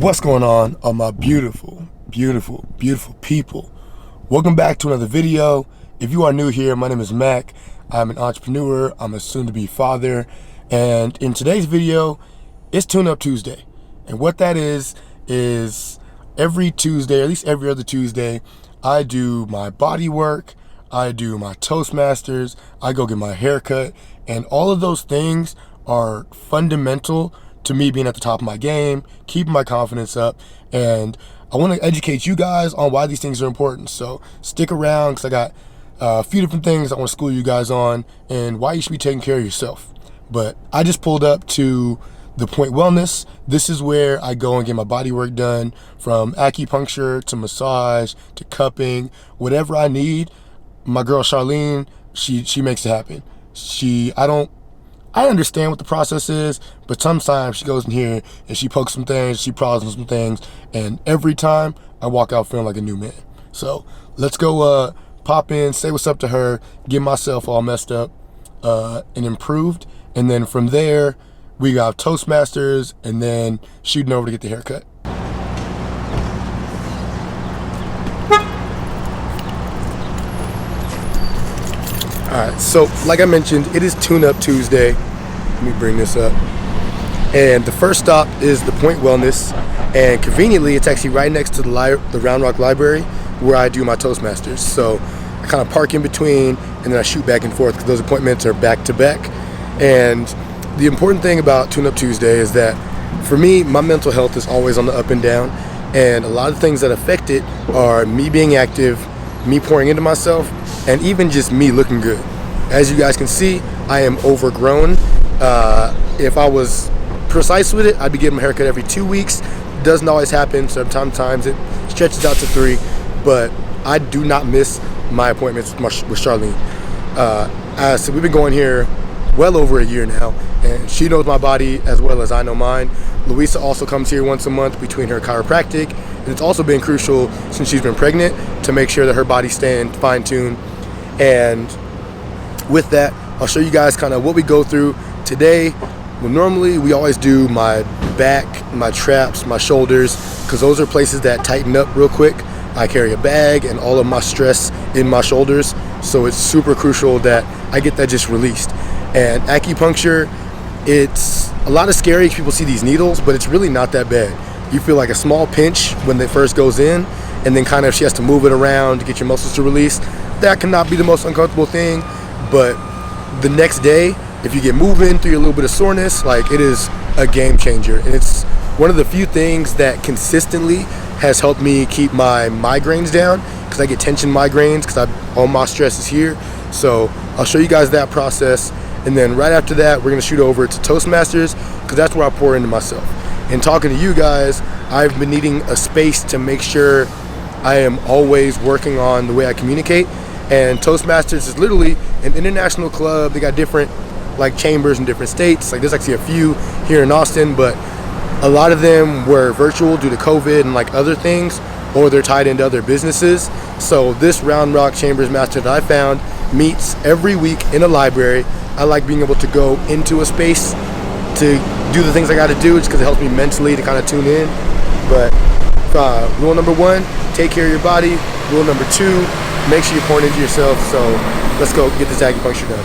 What's going on, all my beautiful people? Welcome back to another video. If you are new here, my name is Mack. I'm an entrepreneur. I'm a soon-to-be father. And in today's video, it's Tune-Up Tuesday. And what that is every Tuesday, or at least every other Tuesday, I do my body work, I do my Toastmasters, I go get my hair cut, and all of those things are fundamental to me being at the top of my game, keeping my confidence up, and I want to educate you guys on why these things are important. So stick around, because I got a few different things I want to school you guys on and why you should be taking care of yourself. But I just pulled up to the Point Wellness. This is where I go and get my body work done, from acupuncture to massage to cupping, whatever I need. My girl Charlene, she makes it happen. I understand what the process is, but sometimes she goes in here and she pokes some things, she prods on some things, and every time I walk out feeling like a new man. So let's go pop in, say what's up to her, get myself all messed up and improved, and then from there we got Toastmasters and then shooting over to get the haircut. Alright, so like I mentioned, it is Tune-Up Tuesday. Let me bring this up. And the first stop is the Point Wellness, and conveniently it's actually right next to the Round Rock Library where I do my Toastmasters. So I kind of park in between and then I shoot back and forth because those appointments are back to back. And the important thing about Tune-Up Tuesday is that for me, my mental health is always on the up and down, and a lot of things that affect it are me being active, me pouring into myself, and even just me looking good. As you guys can see, I am overgrown. If I was precise with it, I'd be getting my haircut every 2 weeks. Doesn't always happen. Sometimes it stretches out to 3, but I do not miss my appointments with Charlene. So we've been going here well over a year now, and she knows my body as well as I know mine. Louisa also comes here once a month between her chiropractic, and it's also been crucial since she's been pregnant to make sure that her body's staying fine-tuned. And with that, I'll show you guys kind of what we go through today. Well, normally we always do my back, my traps, my shoulders, because those are places that tighten up real quick. I carry a bag and all of my stress in my shoulders, so it's super crucial that I get that just released. And acupuncture, it's a lot of scary. People see these needles, but it's really not that bad. You feel like a small pinch when it first goes in, and then kind of she has to move it around to get your muscles to release. That cannot be the most uncomfortable thing, but the next day, if you get moving through a little bit of soreness, like, it is a game changer. And it's one of the few things that consistently has helped me keep my migraines down, because I get tension migraines because all my stress is here. So I'll show you guys that process, and then right after that we're gonna shoot over to Toastmasters, because that's where I pour into myself. And talking to you guys, I've been needing a space to make sure I am always working on the way I communicate. And Toastmasters is literally an international club. They got different chambers in different states. Like, there's actually a few here in Austin, but a lot of them were virtual due to COVID and other things, or they're tied into other businesses. So this Round Rock Chambers Master that I found meets every week in a library. I like being able to go into a space to do the things I got to do, just because it helps me mentally to kind of tune in. But rule number 1, take care of your body. Rule number 2, make sure you're pouring into yourself. So let's go get this acupuncture done.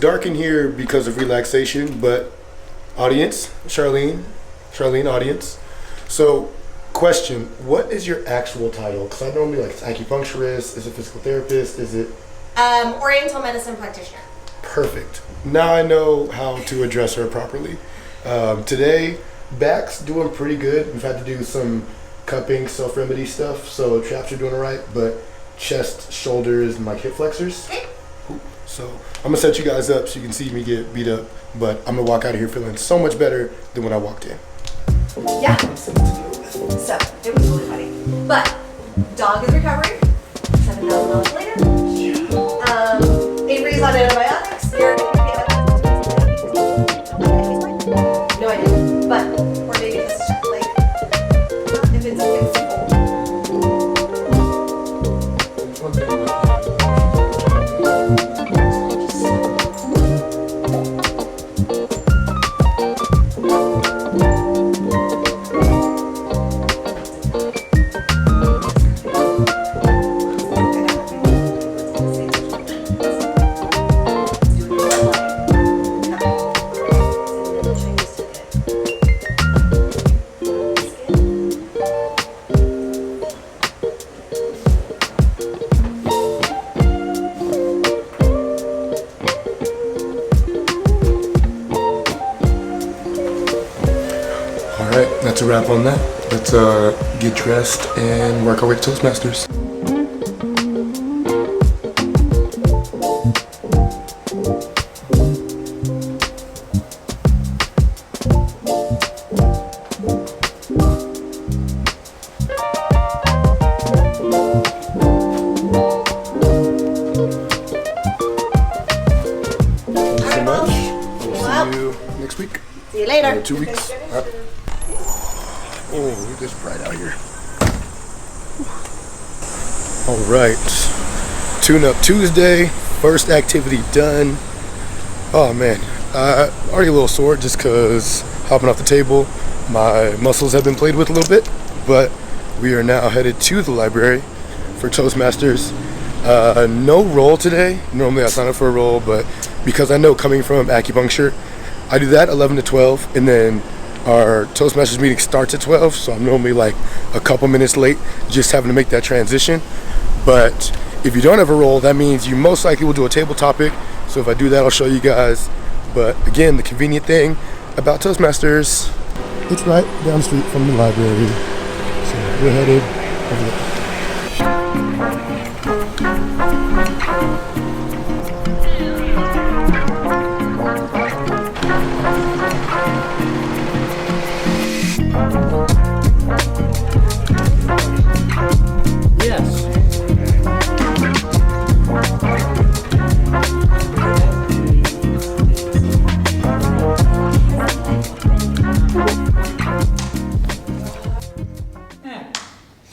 dark in here because of relaxation, but audience, Charlene, audience. So, question, what is your actual title? Because I normally it's acupuncturist, is it physical therapist, is it? Oriental medicine practitioner. Perfect. Now I know how to address her properly. Today, back's doing pretty good. We've had to do some cupping, self-remedy stuff, so traps are doing all right, but chest, shoulders, and hip flexors. Okay. So I'm gonna set you guys up so you can see me get beat up, but I'm gonna walk out of here feeling so much better than when I walked in. Yeah. So it was really funny. But dog is recovering. $7,000 later. Avery's on antibiotics. No idea. But or maybe it's like if it's cold. Alright, that's a wrap on that. Let's get dressed and work our way to Toastmasters. Thank you so much. We'll see you next week. See you later. 2 weeks. Oh, look at this bright out here. All right, Tune-Up Tuesday, first activity done. Oh man, already a little sore just because hopping off the table, my muscles have been played with a little bit, but we are now headed to the library for Toastmasters. No roll today. Normally I sign up for a roll, but because I know coming from acupuncture, I do that 11 to 12, and then our Toastmasters meeting starts at 12, so I'm normally like a couple minutes late just having to make that transition. But if you don't have a role, that means you most likely will do a table topic. So if I do that, I'll show you guys. But again, the convenient thing about Toastmasters, it's right down the street from the library. So we're headed over there.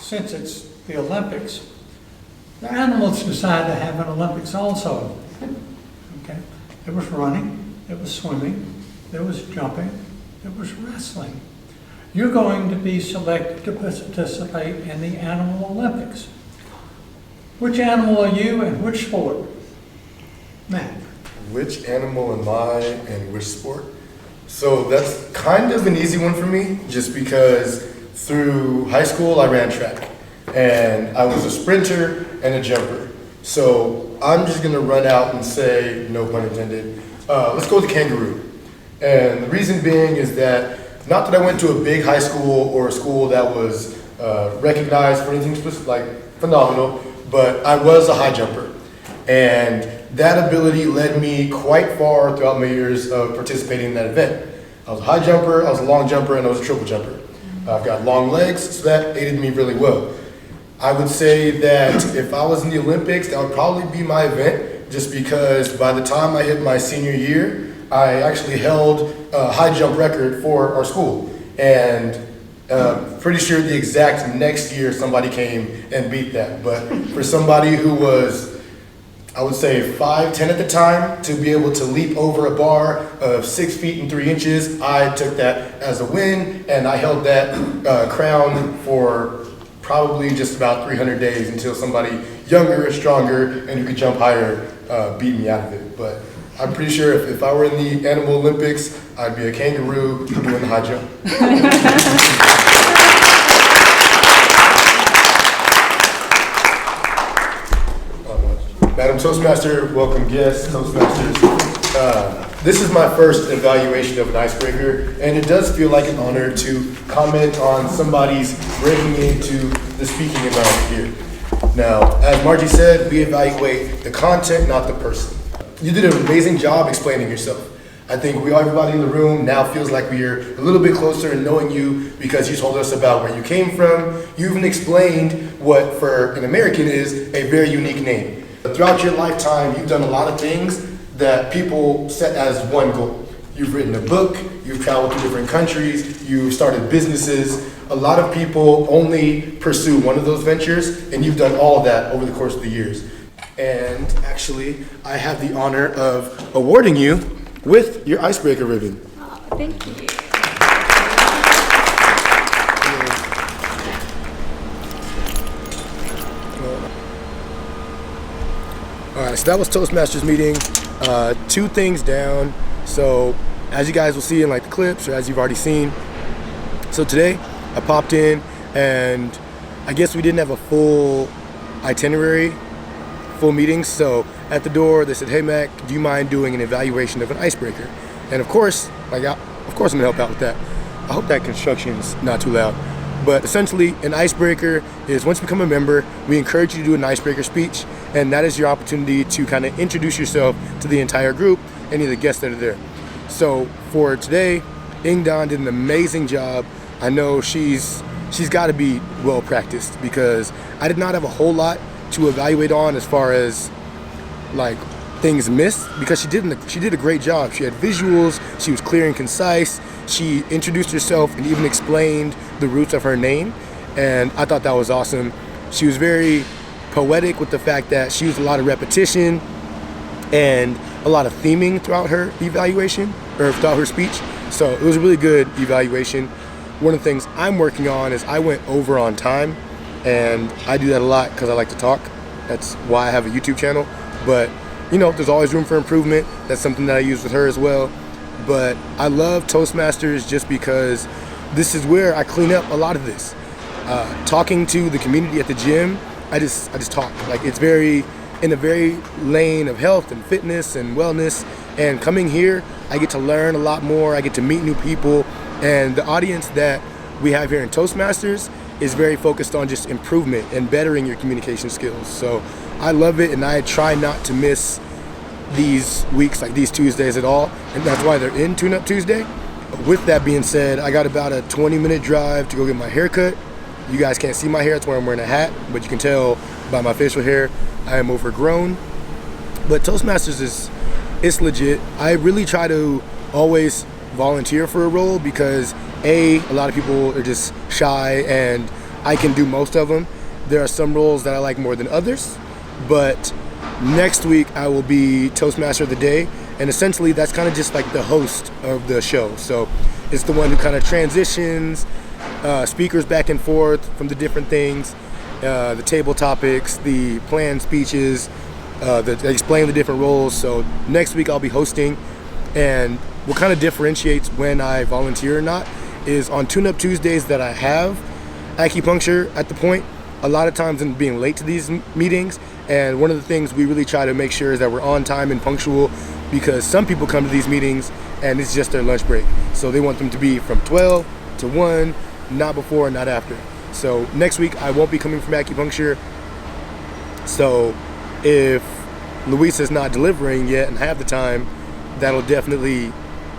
Since it's the Olympics, the animals decided to have an Olympics also. Okay, there was running, there was swimming, there was jumping, there was wrestling. You're going to be selected to participate in the Animal Olympics. Which animal are you and which sport? Mack. Which animal am I and which sport? So that's kind of an easy one for me, just because through high school I ran track and I was a sprinter and a jumper. So I'm just gonna run out and say, no pun intended, let's go with the kangaroo. And the reason being is that, not that I went to a big high school or a school that was recognized for anything specific, like phenomenal, but I was a high jumper. And that ability led me quite far throughout my years of participating in that event. I was a high jumper, I was a long jumper, and I was a triple jumper. I've got long legs, so that aided me really well. I would say that if I was in the Olympics, that would probably be my event, just because by the time I hit my senior year, I actually held a high jump record for our school. And pretty sure the exact next year somebody came and beat that. But for somebody who was, I would say 5'10" at the time, to be able to leap over a bar of 6 feet and 3 inches, I took that as a win, and I held that crown for probably just about 300 days until somebody younger, stronger, and who could jump higher beat me out of it. But I'm pretty sure if I were in the Animal Olympics, I'd be a kangaroo doing the high jump. Madam Toastmaster, welcome guests, Toastmasters. This is my first evaluation of an icebreaker, and it does feel like an honor to comment on somebody's breaking into the speaking environment here. Now, as Margie said, we evaluate the content, not the person. You did an amazing job explaining yourself. I think everybody in the room now feels like we are a little bit closer in knowing you because you told us about where you came from. You even explained what for an American is a very unique name. Throughout your lifetime, you've done a lot of things that people set as one goal. You've written a book, you've traveled to different countries, you've started businesses. A lot of people only pursue one of those ventures, and you've done all of that over the course of the years. And actually, I have the honor of awarding you with your icebreaker ribbon. Oh, thank you. All right, so that was Toastmasters meeting. 2 things down. So as you guys will see in like the clips, or as you've already seen. So today I popped in, and I guess we didn't have a full itinerary, full meeting. So at the door they said, "Hey Mac, do you mind doing an evaluation of an icebreaker?" And of course, I'm gonna help out with that. I hope that construction's not too loud. But essentially, an icebreaker is once you become a member, we encourage you to do an icebreaker speech, and that is your opportunity to kind of introduce yourself to the entire group, any of the guests that are there. So for today, Ingdon did an amazing job. I know she's got to be well practiced because I did not have a whole lot to evaluate on as far as like things missed, because she did a great job. She had visuals, she was clear and concise, she introduced herself and even explained the roots of her name, and I thought that was awesome. She was very poetic with the fact that she used a lot of repetition and a lot of theming throughout her evaluation, or throughout her speech. So it was a really good evaluation. One of the things I'm working on is I went over on time, and I do that a lot because I like to talk. That's why I have a YouTube channel. But you know, there's always room for improvement. That's something that I use with her as well. But I love Toastmasters just because this is where I clean up a lot of this. Talking to the community at the gym, I just talk. Like, it's in a very lane of health and fitness and wellness. And coming here, I get to learn a lot more. I get to meet new people. And the audience that we have here in Toastmasters is very focused on just improvement and bettering your communication skills. So I love it, and I try not to miss these weeks, like these Tuesdays at all, and that's why they're in Tune Up Tuesday. With that being said, I got about a 20-minute drive to go get my hair cut. You guys can't see my hair, that's why I'm wearing a hat, but you can tell by my facial hair I am overgrown. But Toastmasters it's legit. I really try to always volunteer for a role because a lot of people are just shy, and I can do most of them. There are some roles that I like more than others, but next week I will be Toastmaster of the Day, and essentially that's kind of just like the host of the show. So it's the one who kind of transitions speakers back and forth from the different things, the table topics, the planned speeches, they explain the different roles. So next week I'll be hosting, and what kind of differentiates when I volunteer or not is on Tune Up Tuesdays that I have acupuncture at the point. A lot of times in being late to these meetings, and one of the things we really try to make sure is that we're on time and punctual, because some people come to these meetings and it's just their lunch break. So they want them to be from 12 to 1, not before and not after. So next week I won't be coming from acupuncture. So if Luisa's not delivering yet and have the time, that'll definitely,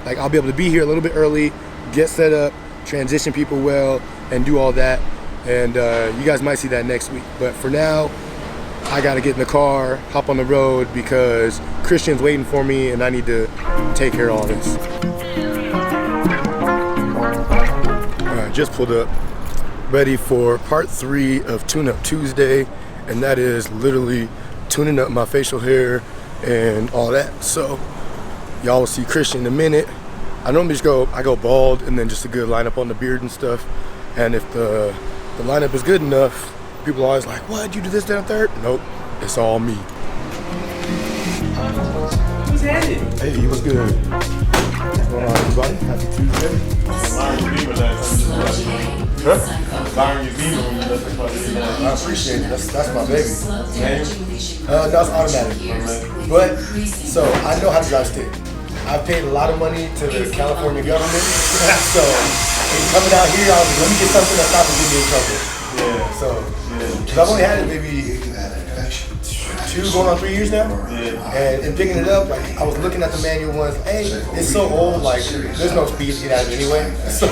like, I'll be able to be here a little bit early, get set up, transition people well, and do all that. And you guys might see that next week. But for now, I gotta get in the car, hop on the road, because Christian's waiting for me and I need to take care of all this. All right, just pulled up, ready for part 3 of Tune Up Tuesday, and that is literally tuning up my facial hair and all that. So y'all will see Christian in a minute. I normally just go bald and then just a good lineup on the beard and stuff. And if the lineup is good enough, people are always like, "What, you do this, that, and third?" Nope, it's all me. handed. Hey, what's good? What's going on, everybody? Happy Tuesday. Byron, your beaver when you left the club. I appreciate it. That's my baby. That's automatic. But, so, I know how to drive stick. I paid a lot of money to the California government. So, coming out here, I was like, let me get something that's not going to get me in trouble. Yeah. So, because I've only had it maybe 2 going on 3 years now. Yeah. And in picking it up, like I was looking at the manual ones. Hey, it's so old. Like there's no speed to get out of it anyway. So.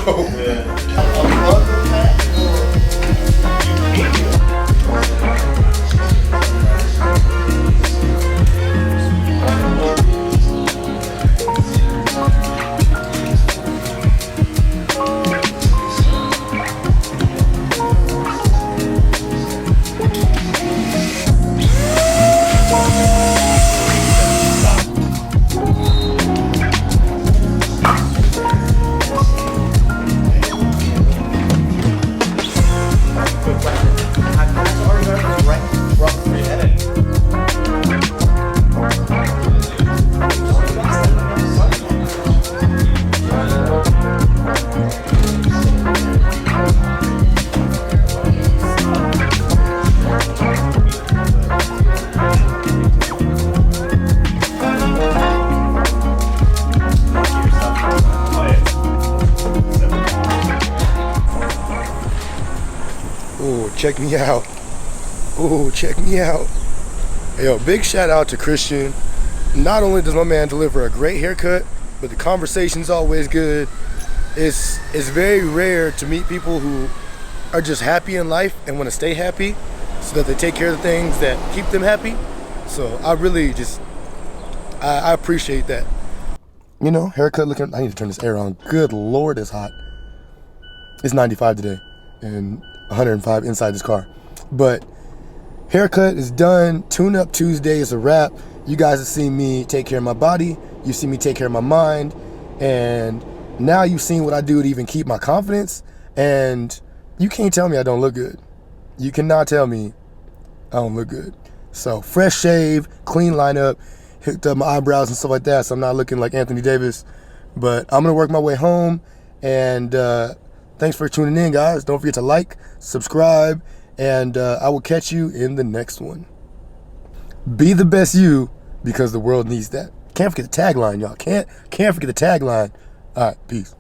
Ooh, check me out. Ooh, check me out. Hey, yo, big shout out to Christian. Not only does my man deliver a great haircut, but the conversation's always good. It's very rare to meet people who are just happy in life and want to stay happy so that they take care of the things that keep them happy. So I really just, I appreciate that. You know, haircut looking, I need to turn this air on. Good Lord, it's hot. It's 95 today and 105 inside this car. But haircut is done. Tune Up Tuesday is a wrap. You guys have seen me take care of my body. You've seen me take care of my mind. And now you've seen what I do to even keep my confidence. And you can't tell me I don't look good. You cannot tell me I don't look good. So fresh shave, clean lineup, hooked up my eyebrows and stuff like that. So I'm not looking like Anthony Davis. But I'm going to work my way home. And thanks for tuning in, guys. Don't forget to like, subscribe, and I will catch you in the next one. Be the best you, because the world needs that. Can't forget the tagline, y'all. Can't forget the tagline. All right, peace.